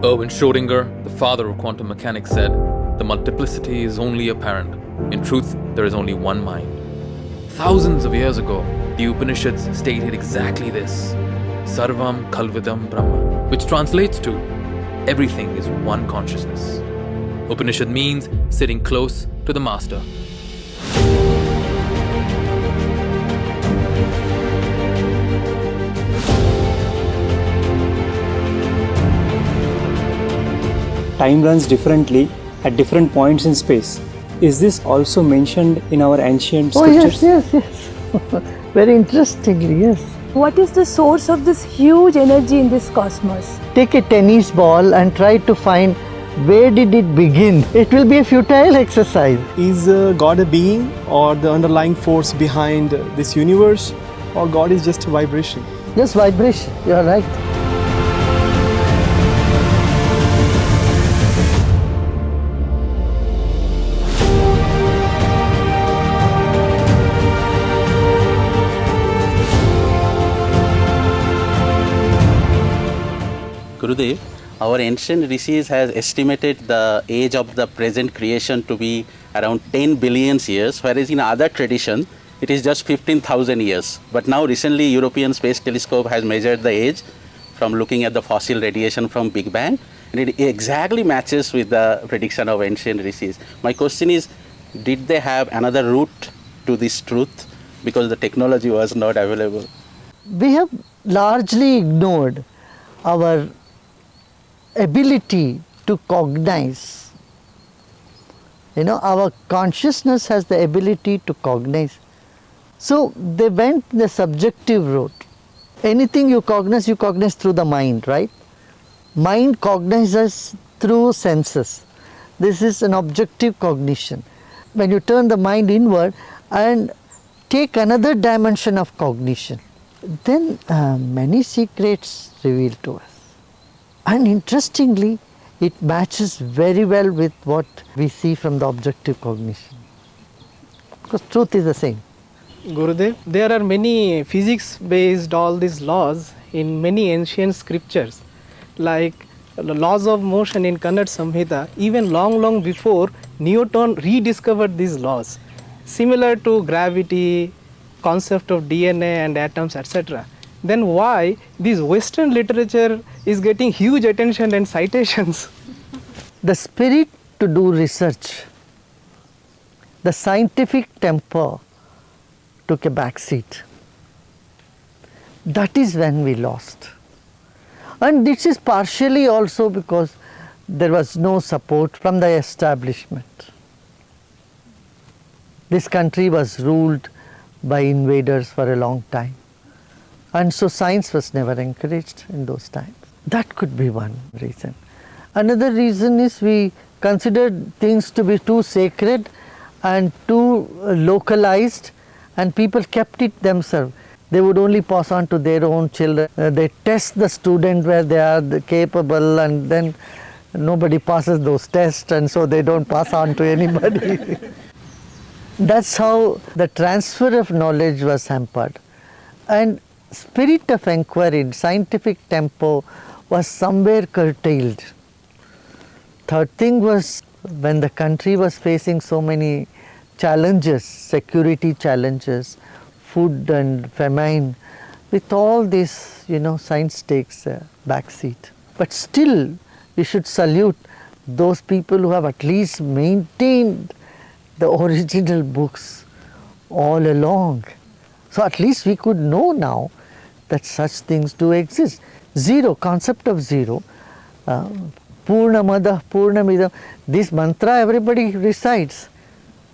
Erwin Schrödinger, the father of quantum mechanics, said, "The multiplicity is only apparent. In truth, there is only one mind." Thousands of years ago, the Upanishads stated exactly this, Sarvam Kalvidam Brahma, which translates to, everything is one consciousness. Upanishad means sitting close to the master. Time runs differently at different points in space. Is this also mentioned in our ancient scriptures? Yes. Very interestingly, yes. What is the source of this huge energy in this cosmos? Take a tennis ball and try to find where did it begin. It will be a futile exercise. Is God a being or the underlying force behind this universe, or God is just a vibration? Just vibration, you are right. Gurudev, our ancient Rishis has estimated the age of the present creation to be around 10 billion years, whereas in other tradition, it is just 15,000 years. But now recently European Space Telescope has measured the age from looking at the fossil radiation from Big Bang, and it exactly matches with the prediction of ancient Rishis. My question is, did they have another route to this truth because the technology was not available? We have largely ignored our ability to cognize. Our consciousness has the ability to cognize. So they went the subjective route. Anything you cognize through the mind, right? Mind cognizes through senses. This is an objective cognition. When you turn the mind inward and take another dimension of cognition, then many secrets reveal to us. And interestingly, it matches very well with what we see from the objective cognition. Because truth is the same. Gurudev, there are many physics-based all these laws in many ancient scriptures, like the laws of motion in Kannada Samhita, even long before Newton rediscovered these laws, similar to gravity, concept of DNA and atoms, etc. Then why this Western literature is getting huge attention and citations? The spirit to do research, the scientific temper took a back seat. That is when we lost. And this is partially also because there was no support from the establishment. This country was ruled by invaders for a long time. And so science was never encouraged in those times. That could be one reason. Another reason is we considered things to be too sacred and too localized, and people kept it themselves. They would only pass on to their own children. They test the student where they are capable, and then nobody passes those tests, and so they don't pass on to anybody. That's how the transfer of knowledge was hampered. And spirit of inquiry, scientific tempo was somewhere curtailed. Third thing was, when the country was facing so many challenges, security challenges, food and famine, with all this, science takes a back seat. But still, we should salute those people who have at least maintained the original books all along. So at least we could know now that such things do exist. Zero, concept of zero, Purnamada, Purnamidam, this mantra everybody recites,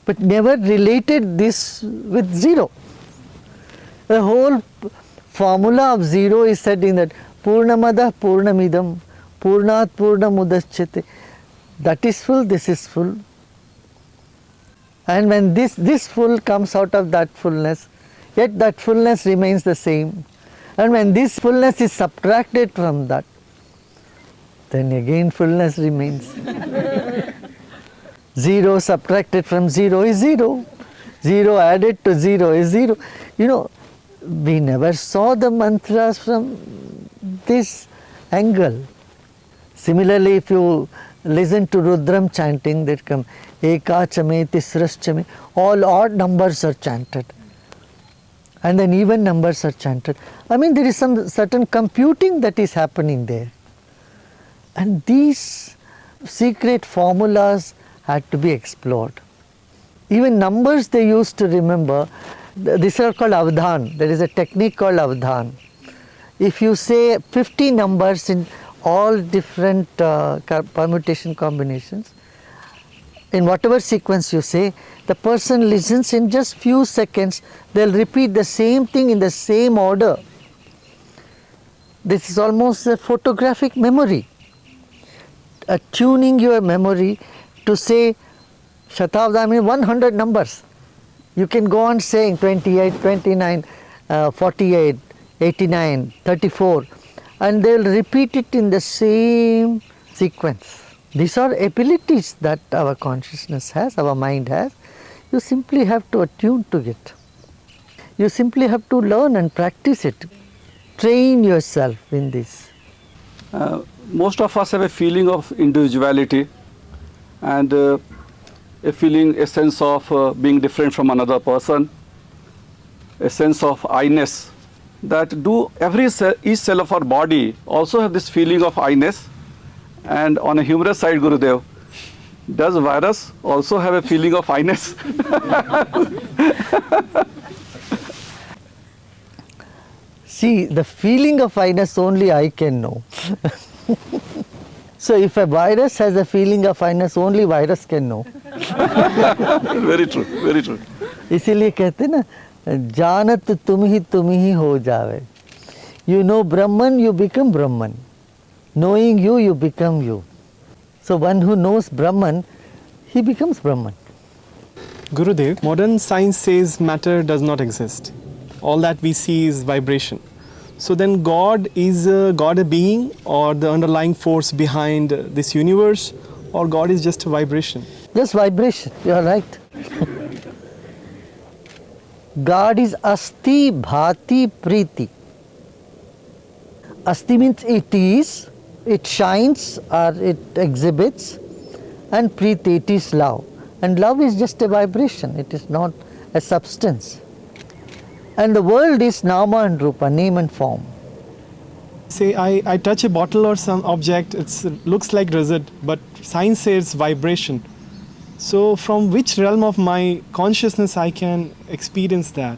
but never related this with zero. The whole formula of zero is said in that Purnamada, Purnamidam, Purnat, Purnamudachyate. That is full, this is full. And when this full comes out of that fullness, yet that fullness remains the same. And when this fullness is subtracted from that, then again fullness remains. Zero subtracted from zero is zero. Zero added to zero is zero. We never saw the mantras from this angle. Similarly, if you listen to Rudram chanting, that come Eka Chame, Tisras Chame, all odd numbers are chanted. And then even numbers are chanted. I mean, there is some certain computing that is happening there. And these secret formulas had to be explored. Even numbers they used to remember, these are called avdhan. There is a technique called avdhan. If you say 50 numbers in all different permutation combinations, in whatever sequence you say, the person listens in just few seconds, they'll repeat the same thing in the same order. This is almost a photographic memory. Tuning your memory to say Shatabda, I mean 100 numbers. You can go on saying 28, 29, 48, 89, 34, and they'll repeat it in the same sequence. These are abilities that our consciousness has, our mind has. You simply have to attune to it. You simply have to learn and practice it. Train yourself in this. Most of us have a feeling of individuality and a feeling, a sense of being different from another person, a sense of I-ness. That each cell of our body also have this feeling of I-ness. And on a humorous side, Gurudev, does virus also have a feeling of I-ness? See, the feeling of I-ness only I can know. So if a virus has a feeling of I-ness, only virus can know. Very true, very true. इसीलिए कहते ना, जानत तुम ही हो जावे. You know Brahman, you become Brahman. Knowing you, you become you. So one who knows Brahman, he becomes Brahman. Gurudev, modern science says matter does not exist. All that we see is vibration. So then God is God a being or the underlying force behind this universe, or God is just a vibration? Just vibration, you are right. God is Asti Bhati Priti. Asti means it is, it shines or it exhibits, and Priti, it is love. And love is just a vibration, it is not a substance. And the world is Nama and Rupa, name and form. Say I touch a bottle or some object, it looks like resin, but science says vibration. So from which realm of my consciousness I can experience that?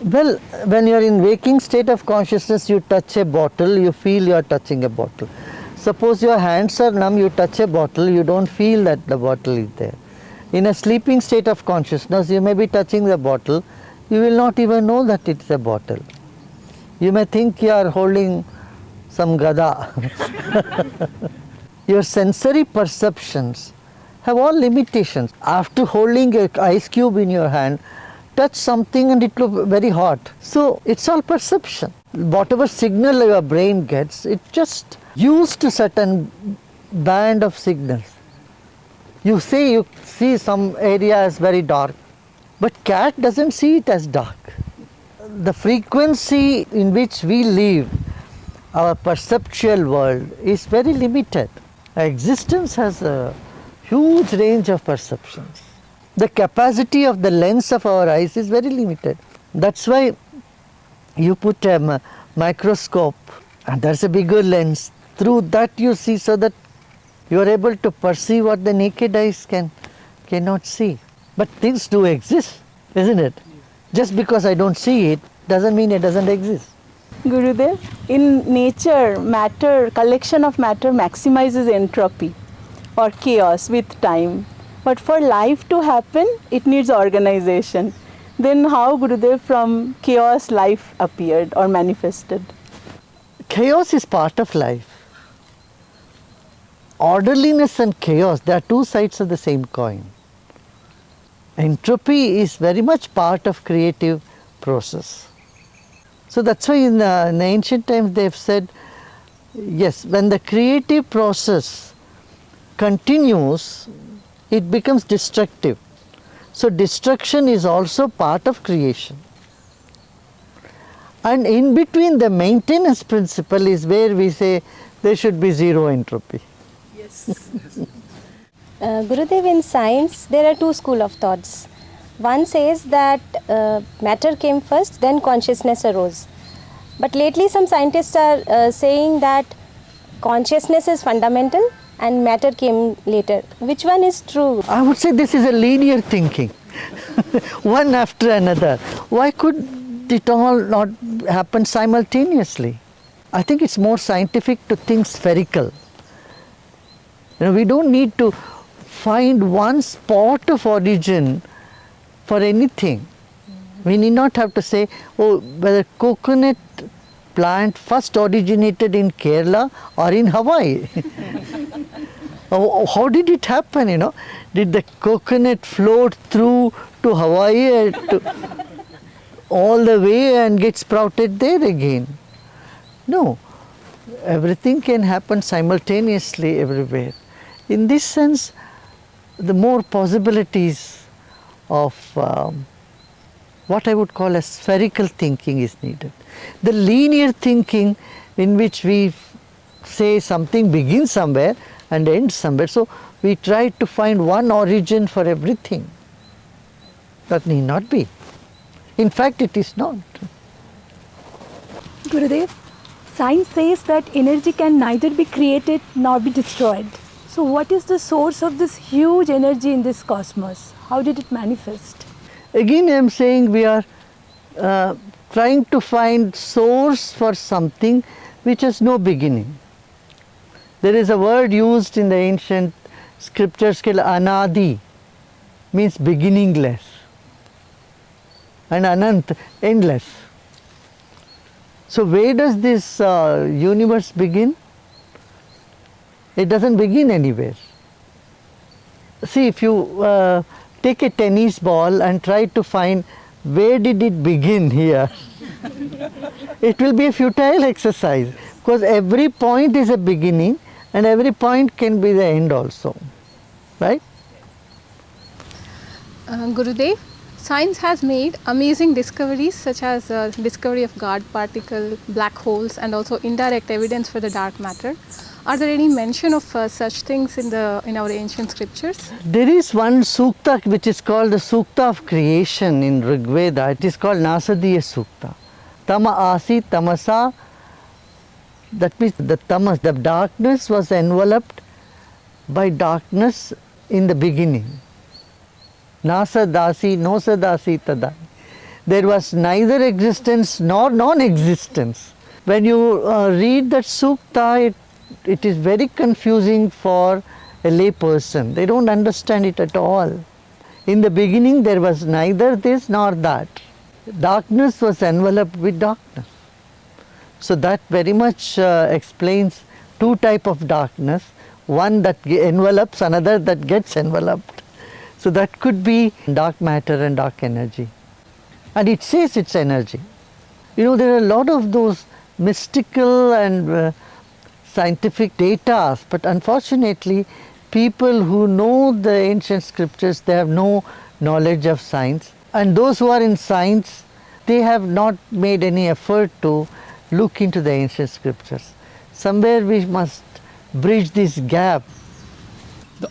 Well, when you are in waking state of consciousness, you touch a bottle, you feel you are touching a bottle. Suppose your hands are numb, you touch a bottle, you don't feel that the bottle is there. In a sleeping state of consciousness, you may be touching the bottle, you will not even know that it's a bottle. You may think you are holding some gada. Your sensory perceptions have all limitations. After holding an ice cube in your hand, touch something and it looks very hot. So it's all perception. Whatever signal your brain gets, it just used to certain band of signals. You see some area as very dark, but cat doesn't see it as dark. The frequency in which we live, our perceptual world, is very limited. Our existence has a huge range of perceptions. The capacity of the lens of our eyes is very limited. That's why you put a microscope and there's a bigger lens. Through that you see, so that you are able to perceive what the naked eyes cannot see. But things do exist, isn't it? Just because I don't see it doesn't mean it doesn't exist. Gurudev, in nature, collection of matter maximizes entropy or chaos with time. But for life to happen, it needs organization. Then how, Gurudev, from chaos life appeared or manifested? Chaos is part of life. Orderliness and chaos, they are two sides of the same coin. Entropy is very much part of creative process. So that's why in the ancient times they have said, yes, when the creative process continues, it becomes destructive. So destruction is also part of creation. And in between, the maintenance principle is where we say there should be zero entropy. Gurudev, in science, there are two schools of thoughts. One says that matter came first, then consciousness arose. But lately some scientists are saying that consciousness is fundamental and matter came later. Which one is true? I would say this is a linear thinking, one after another. Why could it all not happen simultaneously? I think it's more scientific to think spherical. We don't need to find one spot of origin for anything. We need not have to say, oh, whether coconut plant first originated in Kerala or in Hawaii. How did it happen, Did the coconut float through to Hawaii all the way and get sprouted there again? No, everything can happen simultaneously everywhere. In this sense, the more possibilities of what I would call a spherical thinking is needed. The linear thinking in which we say something begins somewhere and ends somewhere. So we try to find one origin for everything. That need not be. In fact, it is not. Gurudev, science says that energy can neither be created nor be destroyed. So what is the source of this huge energy in this cosmos? How did it manifest? Again, I am saying we are trying to find source for something which has no beginning. There is a word used in the ancient scriptures called anadi, means beginningless, and anant, endless. So where does this universe begin? It doesn't begin anywhere. See, if you take a tennis ball and try to find where did it begin here, it will be a futile exercise, because every point is a beginning and every point can be the end also, right? Gurudev, science has made amazing discoveries such as discovery of God particle, black holes, and also indirect evidence for the dark matter. Are there any mention of such things in our ancient scriptures? There is one sukta which is called the Sukta of creation in Rig Veda. It is called Nasadiya Sukta. Tama asi tamasa, that means the tamas, the darkness was enveloped by darkness in the beginning. Nasadasi, nosadasi tada. There was neither existence nor non-existence. When you read that sukta, it is very confusing for a lay person. They don't understand it at all. In the beginning there was neither this nor that. Darkness was enveloped with darkness. So that very much explains two types of darkness. One that envelops, another that gets enveloped. So that could be dark matter and dark energy. And it says it's energy. There are a lot of those mystical and scientific data, but unfortunately people who know the ancient scriptures, they have no knowledge of science, and those who are in science, they have not made any effort to look into the ancient scriptures. Somewhere we must bridge this gap.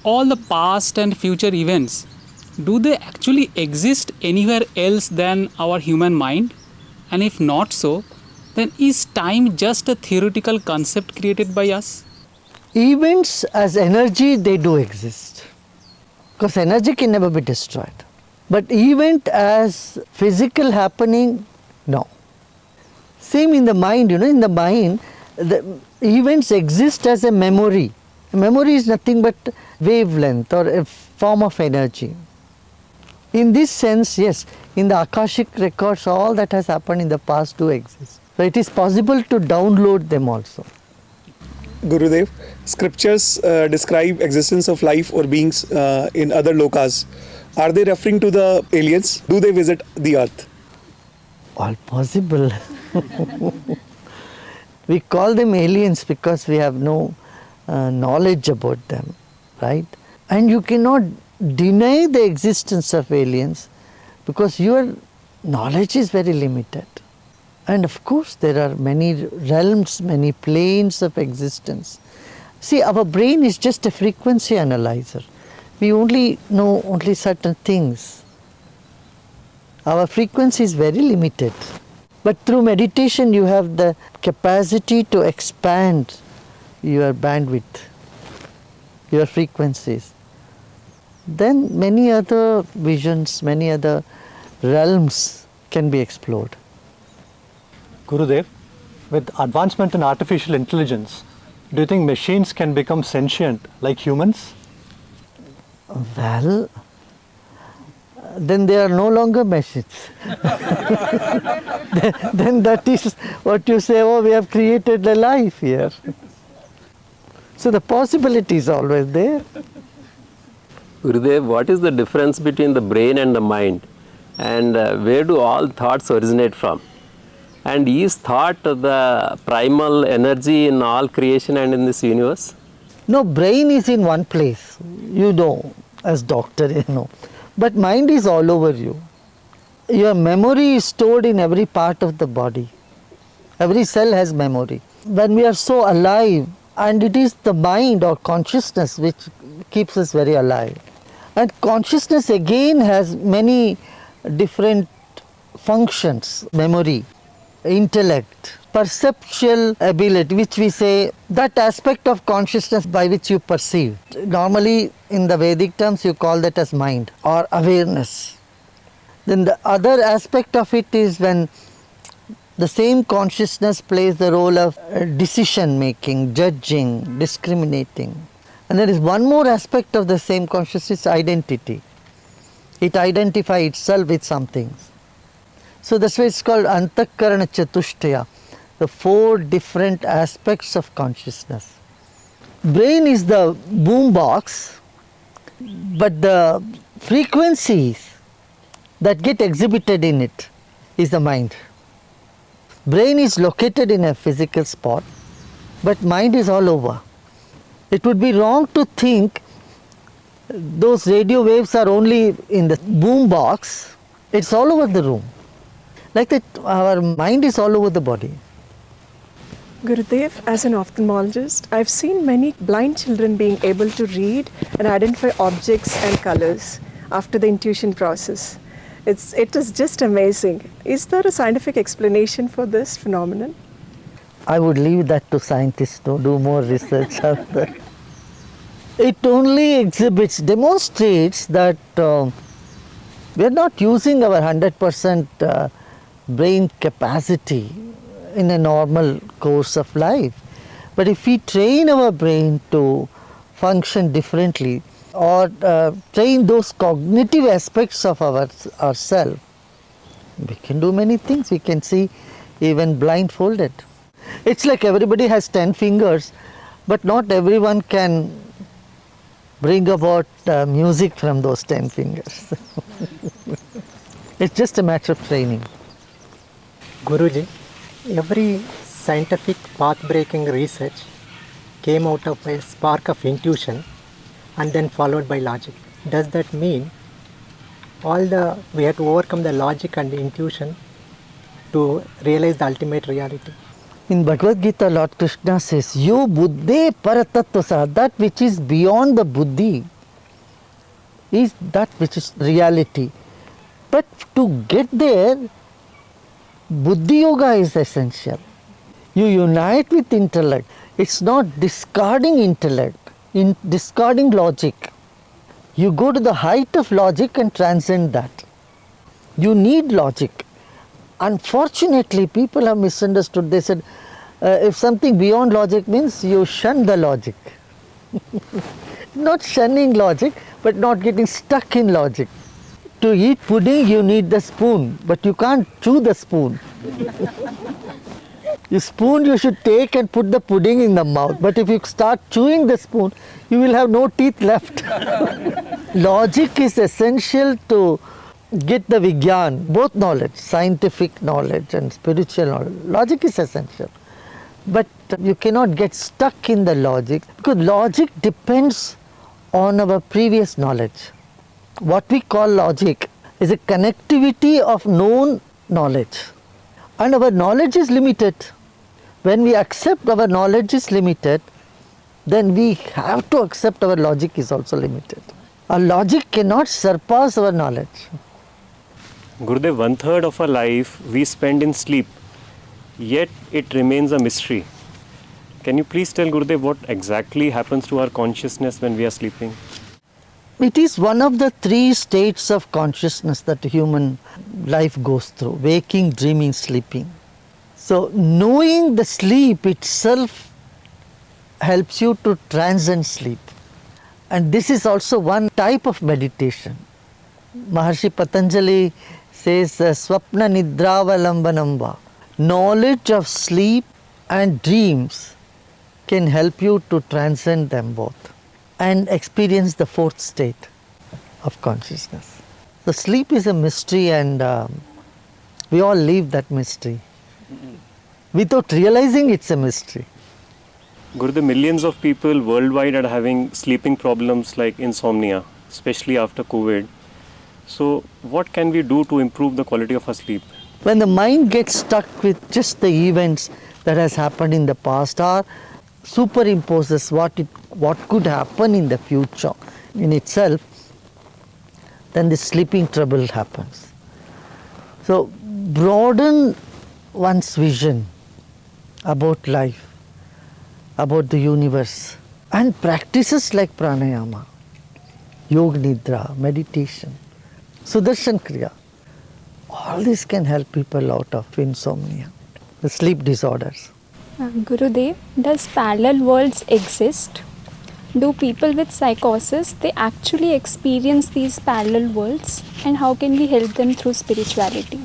All the past and future events, do they actually exist anywhere else than our human mind? And if not so, then is time just a theoretical concept created by us? Events as energy, they do exist, because energy can never be destroyed. But event as physical happening, no. Same in the mind, in the mind, the events exist as a memory. Memory is nothing but wavelength or a form of energy. In this sense, yes, in the Akashic records, all that has happened in the past do exist. So it is possible to download them also. Gurudev, scriptures describe existence of life or beings in other lokas. Are they referring to the aliens? Do they visit the earth? All possible. We call them aliens because we have no knowledge about them, right? And you cannot deny the existence of aliens because your knowledge is very limited. And of course, there are many realms, many planes of existence. See, our brain is just a frequency analyzer. We only know only certain things. Our frequency is very limited. But through meditation, you have the capacity to expand your bandwidth, your frequencies. Then many other visions, many other realms can be explored. Gurudev, with advancement in artificial intelligence, do you think machines can become sentient like humans? Well, then they are no longer machines. then that is what you say, oh, we have created a life here. So the possibility is always there. Gurudev, what is the difference between the brain and the mind? And where do all thoughts originate from? And is thought the primal energy in all creation and in this universe? No, brain is in one place, you know, as doctor, you know. But mind is all over you. Your memory is stored in every part of the body. Every cell has memory. When we are so alive, and it is the mind or consciousness which keeps us very alive. And consciousness again has many different functions, memory, intellect, perceptual ability, which we say that aspect of consciousness by which you perceive. Normally in the Vedic terms you call that as mind or awareness. Then the other aspect of it is when the same consciousness plays the role of decision making, judging, discriminating. And there is one more aspect of the same consciousness, identity. It identifies itself with something. So that's why it's called Antakarana Chatushtaya, the 4 different aspects of consciousness. Brain is the boom box, but the frequencies that get exhibited in it is the mind. Brain is located in a physical spot, but mind is all over. It would be wrong to think those radio waves are only in the boom box. It's all over the room. Like that, our mind is all over the body. Gurudev, as an ophthalmologist, I've seen many blind children being able to read and identify objects and colors after the intuition process. It is just amazing. Is there a scientific explanation for this phenomenon? I would leave that to scientists to do more research on that. It only exhibits, demonstrates that we are not using our 100% brain capacity in a normal course of life. But if we train our brain to function differently or train those cognitive aspects of ourselves, we can do many things. We can see even blindfolded. It's like everybody has 10 fingers, but not everyone can bring about music from those 10 fingers. It's just a matter of training. Guruji, every scientific path-breaking research came out of a spark of intuition and then followed by logic. Does that mean we have to overcome the logic and the intuition to realize the ultimate reality? In Bhagavad Gita, Lord Krishna says, Yo buddhe paratattvasaha, that which is beyond the buddhi is that which is reality. But to get there, buddhi yoga is essential. You unite with intellect. It's not discarding intellect, discarding logic. You go to the height of logic and transcend that. You need logic. Unfortunately, people have misunderstood. They said, if something beyond logic means you shun the logic. Not shunning logic, but not getting stuck in logic. To eat pudding, you need the spoon, but you can't chew the spoon. The spoon you should take and put the pudding in the mouth, but if you start chewing the spoon, you will have no teeth left. Logic is essential to get the Vigyan, both knowledge, scientific knowledge and spiritual knowledge. Logic is essential. But you cannot get stuck in the logic, because logic depends on our previous knowledge. What we call logic is a connectivity of known knowledge. And our knowledge is limited. When we accept our knowledge is limited, then we have to accept our logic is also limited. Our logic cannot surpass our knowledge. Gurudev, 1/3 of our life we spend in sleep, yet it remains a mystery. Can you please tell Gurudev what exactly happens to our consciousness when we are sleeping? It is one of the 3 states of consciousness that human life goes through: waking, dreaming, sleeping. So knowing the sleep itself helps you to transcend sleep. And this is also one type of meditation. Maharshi Patanjali says, Swapna Nidravalambanamba. Knowledge of sleep and dreams can help you to transcend them both and experience the 4th state of consciousness. So sleep is a mystery, and we all live that mystery without realizing it's a mystery. Gurudev, millions of people worldwide are having sleeping problems like insomnia, especially after COVID. So what can we do to improve the quality of our sleep? When the mind gets stuck with just the events that has happened in the past or superimposes what could happen in the future in itself, then the sleeping trouble happens. So broaden one's vision about life, about the universe, and practices like pranayama, yoga nidra, meditation, sudarshan kriya. All this can help people out of insomnia, the sleep disorders. Gurudev, does parallel worlds exist? Do people with psychosis, they actually experience these parallel worlds, and how can we help them through spirituality?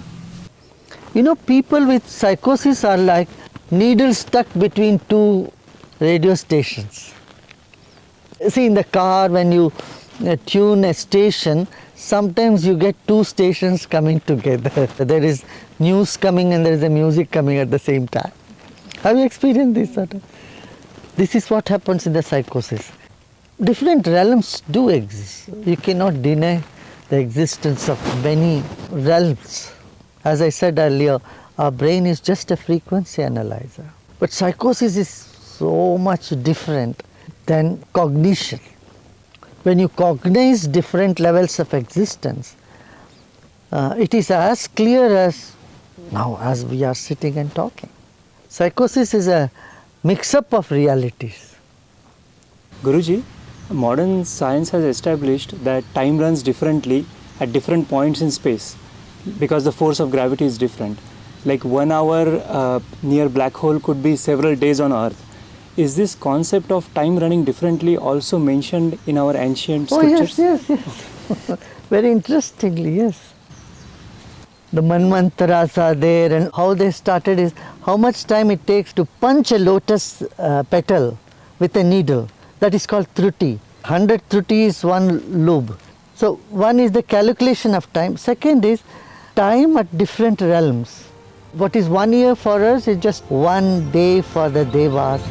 You know, people with psychosis are like needles stuck between 2 radio stations. See, in the car, when you tune a station, sometimes you get 2 stations coming together. There is news coming and there is a music coming at the same time. Have you experienced this sort of? This is what happens in the psychosis. Different realms do exist. You cannot deny the existence of many realms. As I said earlier, our brain is just a frequency analyzer. But psychosis is so much different than cognition. When you cognize different levels of existence, it is as clear as now as we are sitting and talking. Psychosis is a mix-up of realities. Guruji, modern science has established that time runs differently at different points in space because the force of gravity is different. Like 1 hour near black hole could be several days on Earth. Is this concept of time running differently also mentioned in our ancient scriptures? Yes. Very interestingly, yes. The Manvantaras are there, and how they started is how much time it takes to punch a lotus petal with a needle. That is called Truti. 100 Truti is 1 lobe. So one is the calculation of time. Second is time at different realms. What is 1 year for us is just 1 day for the Devas.